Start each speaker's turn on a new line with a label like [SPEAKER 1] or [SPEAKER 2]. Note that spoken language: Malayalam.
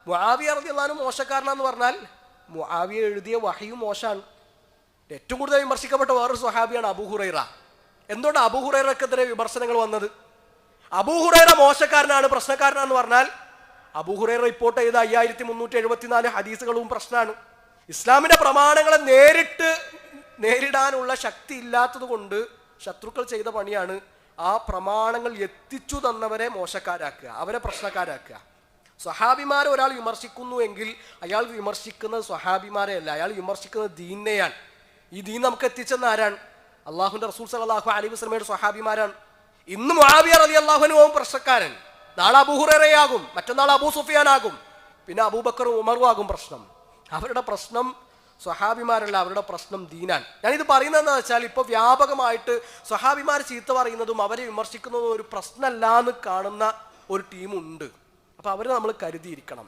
[SPEAKER 1] മുആവിയ റളിയല്ലാഹു അൻഹു മോശക്കാരനാന്ന് പറഞ്ഞാൽ മുആവിയ എഴുതിയ വഹയും മോശമാണ്. ഏറ്റവും കൂടുതൽ വിമർശിക്കപ്പെട്ട വേറൊരു സ്വഹാബിയാണ് അബൂ ഹുറൈറ. എന്തുകൊണ്ട് അബൂ ഹുറൈറക്കെതിരെ വിമർശനങ്ങൾ വന്നത്? അബൂ ഹുറൈറ മോശക്കാരനാണ്, പ്രശ്നക്കാരനാന്ന് പറഞ്ഞാൽ അബൂ ഹുറൈറ റിപ്പോർട്ട് ചെയ്ത 5374 ഹദീസുകളും പ്രശ്നമാണ്. ഇസ്ലാമിന്റെ പ്രമാണങ്ങളെ നേരിടാനുള്ള ശക്തി ഇല്ലാത്തത് കൊണ്ട് ശത്രുക്കൾ ചെയ്ത പണിയാണ് ആ പ്രമാണങ്ങൾ എത്തിച്ചു തന്നവരെ മോശക്കാരാക്കുക, അവരെ പ്രശ്നക്കാരാക്കുക. സ്വഹാബിമാരെ ഒരാൾ വിമർശിക്കുന്നു എങ്കിൽ അയാൾ വിമർശിക്കുന്നത് സ്വഹാബിമാരെ അല്ല, അയാൾ വിമർശിക്കുന്നത് ദീനെയാണ്. ഈ ദീൻ നമുക്ക് എത്തിച്ചെന്ന് ആരാണ്? അള്ളാഹുവിന്റെ റസൂൽ സല്ലല്ലാഹു അലൈഹി വസല്ലമയുടെ സ്വഹാബിമാരാണ്. ഇന്ന് മുആവിയ റളിയല്ലാഹു അൻഹു പ്രശ്നക്കാരൻ, നാളെ അബൂ ഹുറൈറയാകും, മറ്റന്നാൾ അബൂ സുഫിയാനാകും, പിന്നെ അബൂബക്കറും ഉമറും ആകും പ്രശ്നം. അവരുടെ പ്രശ്നം സ്വഹാബിമാരല്ല, അവരുടെ പ്രശ്നം ദീനാണ്. ഞാനിത് പറയുന്നതെന്ന് വെച്ചാൽ ഇപ്പോൾ വ്യാപകമായിട്ട് സ്വഹാബിമാർ ചീത്ത പറയുന്നതും അവരെ വിമർശിക്കുന്നതും ഒരു പ്രശ്നമല്ല എന്ന് കാണുന്ന ഒരു ടീമുണ്ട്. അപ്പോൾ അവരെ നമ്മൾ കരുതിയിരിക്കണം.